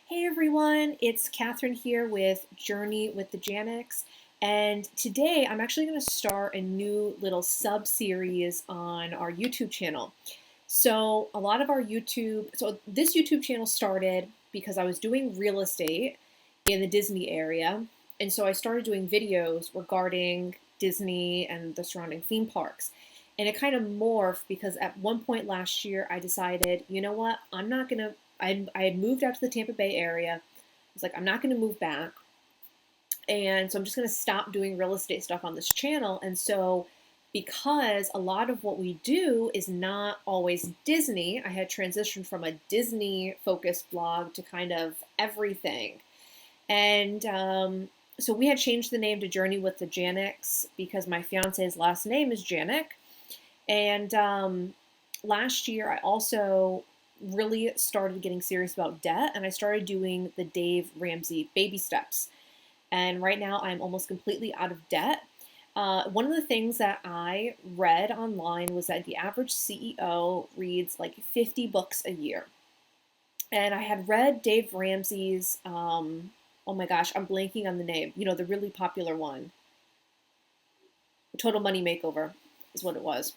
Hey everyone, it's Catherine here with Journey with the Janics, and today I'm actually going to start a new little sub-series on our YouTube channel. So a lot of our this YouTube channel started because I was doing real estate in the Disney area, and so I started doing videos regarding Disney and the surrounding theme parks. And it kind of morphed because at one point last year I decided, you know what, I'm not gonna I had moved out to the Tampa Bay area. I was like, I'm not going to move back. And so I'm just going to stop doing real estate stuff on this channel. And so, because a lot of what we do is not always Disney, I had transitioned from a Disney focused blog to kind of everything. And so we had changed the name to Journey with the Janics because my fiance's last name is Janik. And last year, I also really started getting serious about debt and I started doing the Dave Ramsey baby steps. And right now, I'm almost completely out of debt. One of the things that I read online was that the average CEO reads like 50 books a year. And I had read Dave Ramsey's, oh my gosh, I'm blanking on the name, the really popular one, Total Money Makeover is what it was.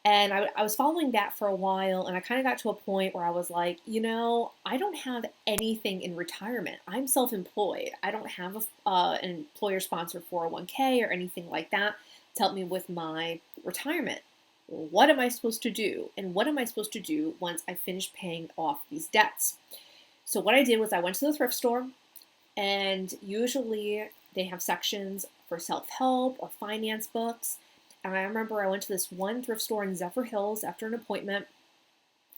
And I was following that for a while, and I kind of got to a point where I was like, I don't have anything in retirement. I'm self employed. I don't have an employer sponsored 401k or anything like that to help me with my retirement. What am I supposed to do? And what am I supposed to do once I finish paying off these debts? So, what I did was I went to the thrift store, and usually they have sections for self help or finance books. And I remember I went to this one thrift store in Zephyr Hills after an appointment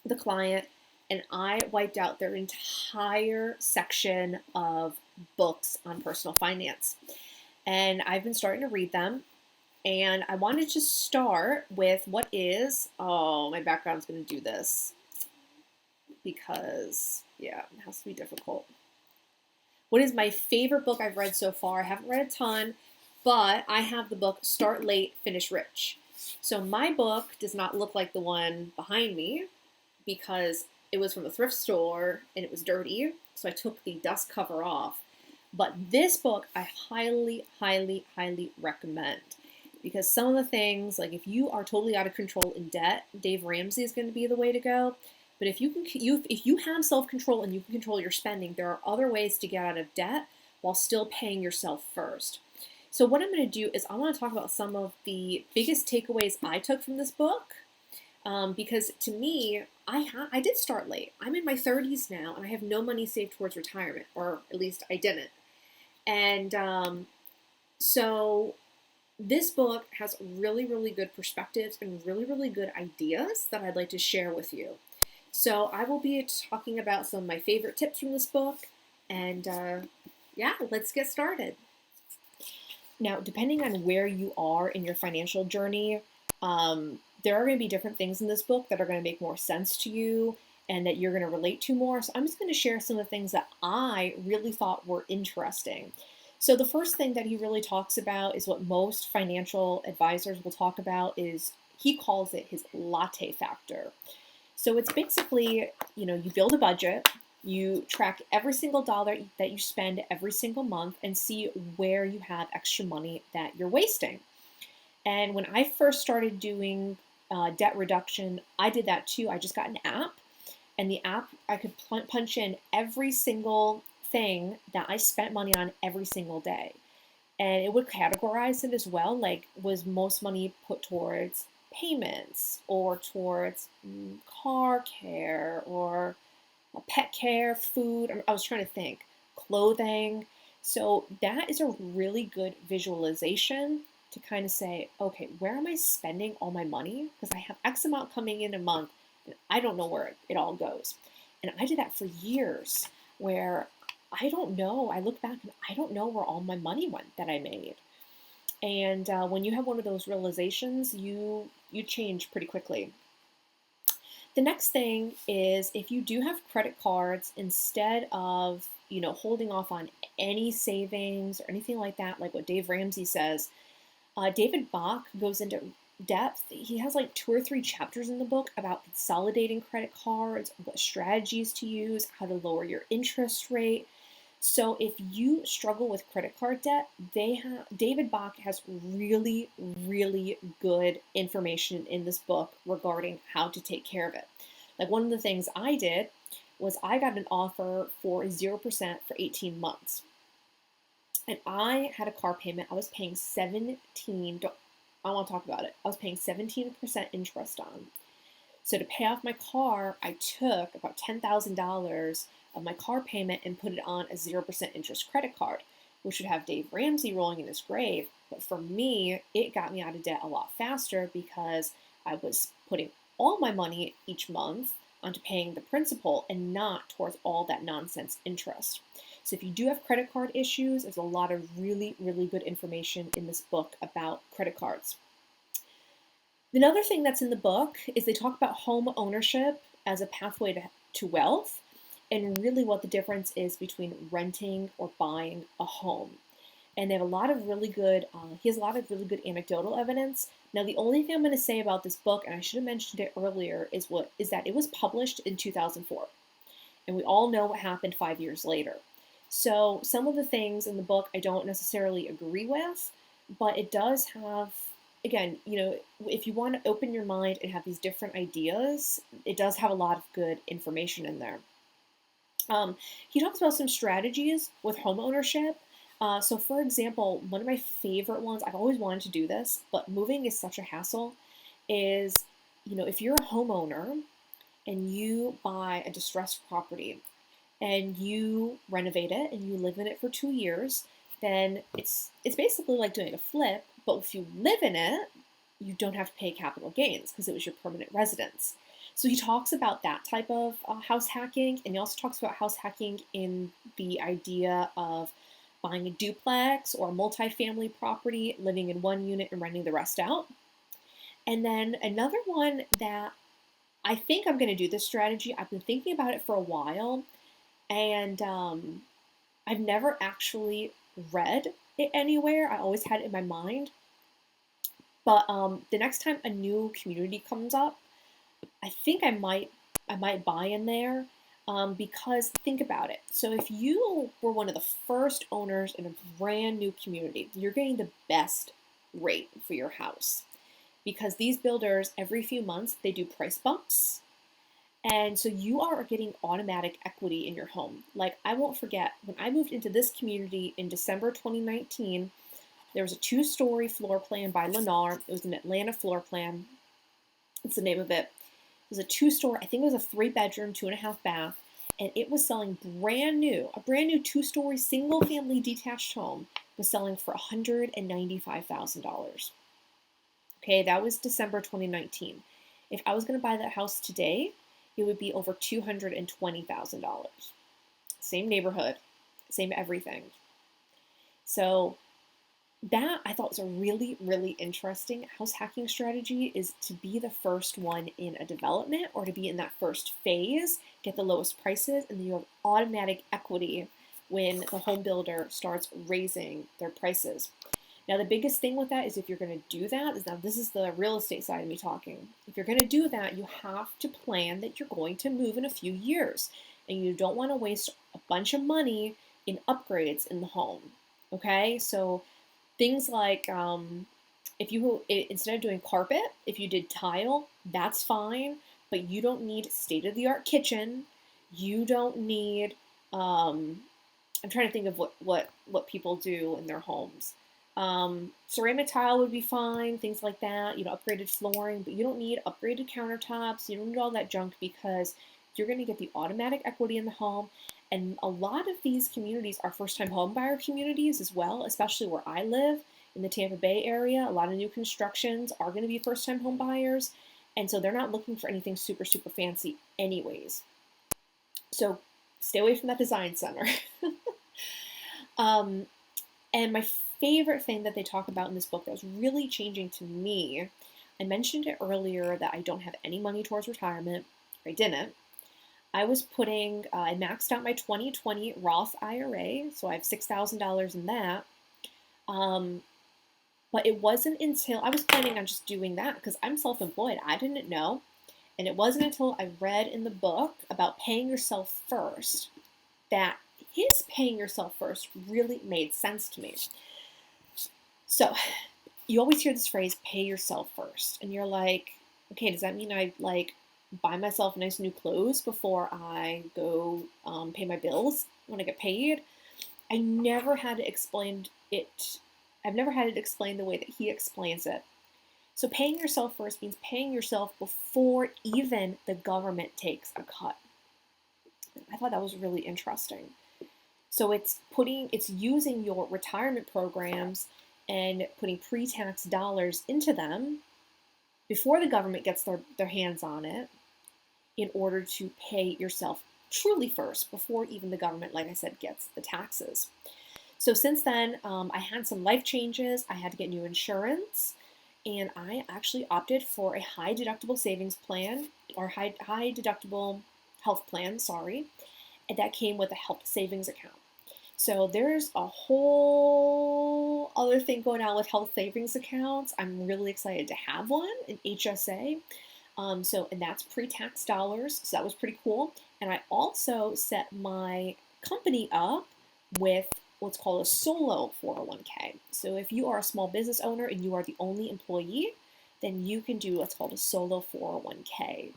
with a client, and I wiped out their entire section of books on personal finance. And I've been starting to read them. And I wanted to start with my background's going to do this because, yeah, it has to be difficult. What is my favorite book I've read so far? I haven't read a ton, but I have the book Start Late, Finish Rich. So my book does not look like the one behind me because it was from a thrift store and it was dirty. So I took the dust cover off. But this book I highly, highly, highly recommend because some of the things, like if you are totally out of control in debt, Dave Ramsey is going to be the way to go. But if you have self-control and you can control your spending, there are other ways to get out of debt while still paying yourself first. So what I'm going to do is I want to talk about some of the biggest takeaways I took from this book, because to me, I did start late. I'm in my 30s now, and I have no money saved towards retirement, or at least I didn't. And so this book has really, really good perspectives and really, really good ideas that I'd like to share with you. So I will be talking about some of my favorite tips from this book, and yeah, let's get started. Now, depending on where you are in your financial journey, there are going to be different things in this book that are going to make more sense to you and that you're going to relate to more. So I'm just going to share some of the things that I really thought were interesting. So the first thing that he really talks about is what most financial advisors will talk about is he calls it his latte factor. So it's basically, you build a budget, you track every single dollar that you spend every single month and see where you have extra money that you're wasting. And when I first started doing debt reduction, I did that too. I just got an app, and the app, I could punch in every single thing that I spent money on every single day. And it would categorize it as well, like was most money put towards payments or towards car care or pet care, food. I was trying to think, clothing. So that is a really good visualization to kind of say, okay, where am I spending all my money? Because I have X amount coming in a month and I don't know where it all goes. And I did that for years where I don't know. I look back and I don't know where all my money went that I made. And when you have one of those realizations, you change pretty quickly. The next thing is if you do have credit cards, instead of holding off on any savings or anything like that, like what Dave Ramsey says, David Bach goes into depth. He has like 2 or 3 chapters in the book about consolidating credit cards, what strategies to use, how to lower your interest rate. So if you struggle with credit card debt, David Bach has really, really good information in this book regarding how to take care of it. Like one of the things I did was I got an offer for 0% for 18 months. And I had a car payment. I was paying 17, I want to talk about it. I was paying 17% interest on. So to pay off my car, I took about $10,000 of my car payment and put it on a 0% interest credit card, which would have Dave Ramsey rolling in his grave. But for me, it got me out of debt a lot faster because I was putting all my money each month onto paying the principal and not towards all that nonsense interest. So if you do have credit card issues, there's a lot of really, really good information in this book about credit cards. Another thing that's in the book is they talk about home ownership as a pathway to wealth and really what the difference is between renting or buying a home. And they have a lot of really good, he has a lot of really good anecdotal evidence. Now, the only thing I'm going to say about this book, and I should have mentioned it earlier, is that it was published in 2004. And we all know what happened 5 years later. So some of the things in the book I don't necessarily agree with, but it does have, again, if you want to open your mind and have these different ideas, it does have a lot of good information in there. He talks about some strategies with home ownership. So for example, one of my favorite ones, I've always wanted to do this, but moving is such a hassle, is, if you're a homeowner and you buy a distressed property and you renovate it and you live in it for 2 years, then it's basically like doing a flip, but if you live in it, you don't have to pay capital gains because it was your permanent residence. So he talks about that type of house hacking, and he also talks about house hacking in the idea of buying a duplex or a multifamily property, living in one unit and renting the rest out. And then another one that I think I'm going to do this strategy, I've been thinking about it for a while, and I've never actually read it anywhere. I always had it in my mind. But the next time a new community comes up, I think I might buy in there because think about it. So if you were one of the first owners in a brand new community, you're getting the best rate for your house because these builders every few months they do price bumps. And so you are getting automatic equity in your home. Like I won't forget when I moved into this community in December 2019, there was a 2-story floor plan by Lennar. It was an Atlanta floor plan. That's the name of it. It was a 2-story, I think it was a 3-bedroom, 2.5 bath, and it was selling brand new. A brand new 2-story single family detached home was selling for $195,000. Okay, that was December 2019. If I was going to buy that house today, it would be over $220,000. Same neighborhood, same everything. So that I thought was a really, really interesting house hacking strategy, is to be the first one in a development or to be in that first phase, get the lowest prices, and then you have automatic equity when the home builder starts raising their prices. Now, the biggest thing with that is if you're going to do that, now this is the real estate side of me talking. If you're going to do that, you have to plan that you're going to move in a few years, and you don't want to waste a bunch of money in upgrades in the home. Okay, so things like if you instead of doing carpet, if you did tile, that's fine, but you don't need state-of-the-art kitchen. You don't need I'm trying to think of what people do in their homes. Ceramic tile would be fine, things like that, upgraded flooring, but you don't need upgraded countertops. You don't need all that junk because you're going to get the automatic equity in the home. And a lot of these communities are first-time home buyer communities as well, especially where I live in the Tampa Bay area. A lot of new constructions are going to be first-time home buyers, and so they're not looking for anything super, super fancy anyways. So stay away from that design center. And my favorite thing that they talk about in this book that was really changing to me, I mentioned it earlier that I don't have any money towards retirement. I didn't. I was I maxed out my 2020 Roth IRA, so I have $6,000 in that. But it wasn't until I was planning on just doing that because I'm self-employed. I didn't know. And it wasn't until I read in the book about paying yourself first that his paying yourself first really made sense to me. So you always hear this phrase, pay yourself first. And you're like, okay, does that mean I like buy myself nice new clothes before I go pay my bills when I get paid? I never had to explain it. I've never had it explained the way that he explains it. So paying yourself first means paying yourself before even the government takes a cut. I thought that was really interesting. So it's using your retirement programs and putting pre-tax dollars into them before the government gets their hands on it in order to pay yourself truly first before even the government, like I said, gets the taxes. So since then, I had some life changes. I had to get new insurance, and I actually opted for a high deductible savings plan or high deductible health plan, sorry, and that came with a health savings account. So there's a whole other thing going on with health savings accounts. I'm really excited to have one, an HSA. And that's pre-tax dollars, so that was pretty cool. And I also set my company up with what's called a solo 401k. So if you are a small business owner and you are the only employee, then you can do what's called a solo 401k.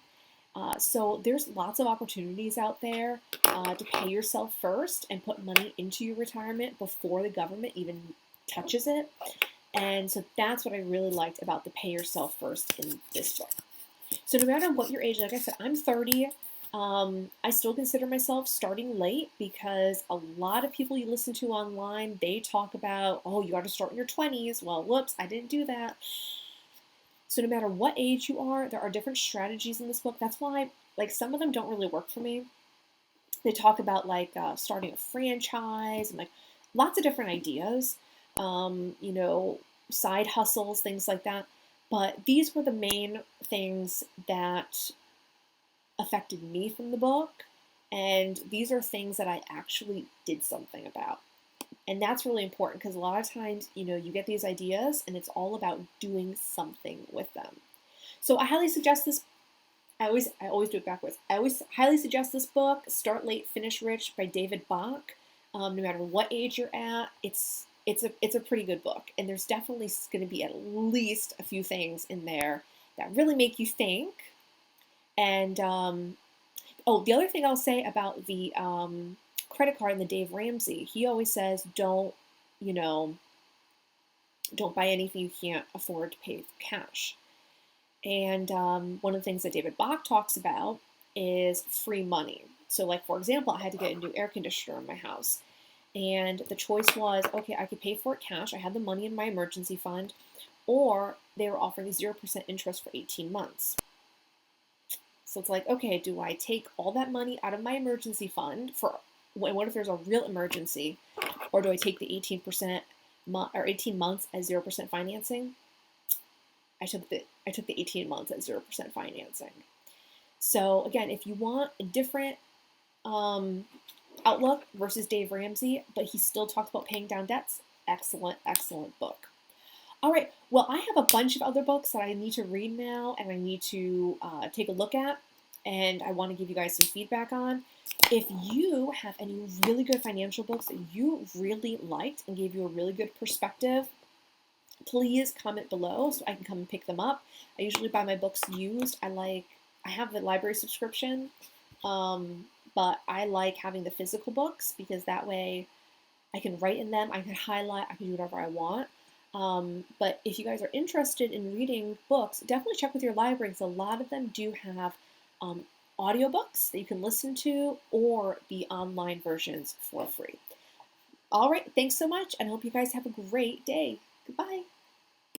So there's lots of opportunities out there to pay yourself first and put money into your retirement before the government even touches it. And so that's what I really liked about the pay yourself first in this book. So no matter what your age, like I said, I'm 30. I still consider myself starting late because a lot of people you listen to online, they talk about, oh, you got to start in your 20s. Well, whoops, I didn't do that. So no matter what age you are, there are different strategies in this book. That's why, like, some of them don't really work for me. They talk about like starting a franchise and like lots of different ideas, side hustles, things like that. But these were the main things that affected me from the book. And these are things that I actually did something about. And that's really important because a lot of times, you get these ideas and it's all about doing something with them. So I highly suggest this. I always do it backwards. I always highly suggest this book, Start Late, Finish Rich by David Bach. No matter what age you're at, it's a pretty good book. And there's definitely going to be at least a few things in there that really make you think. And, the other thing I'll say about the credit card and the Dave Ramsey, he always says, don't buy anything you can't afford to pay with cash. And one of the things that David Bach talks about is free money. So like, for example, I had to get a new air conditioner in my house. And the choice was, okay, I could pay for it cash. I had the money in my emergency fund. Or they were offering 0% interest for 18 months. So it's like, okay, do I take all that money out of my emergency fund for what if there's a real emergency? Or do I take the 18% or 18 months as 0% financing? I took the 18 months at 0% financing. So again, if you want a different outlook versus Dave Ramsey, but he still talks about paying down debts, excellent, excellent book. All right, well, I have a bunch of other books that I need to read now and I need to take a look at, and I want to give you guys some feedback on. If you have any really good financial books that you really liked and gave you a really good perspective, please comment below so I can come and pick them up. I usually buy my books used. I have the library subscription, but I like having the physical books because that way I can write in them, I can highlight, I can do whatever I want. But if you guys are interested in reading books, definitely check with your library because a lot of them do have audiobooks that you can listen to or the online versions for free. All right, thanks so much, and I hope you guys have a great day. Goodbye.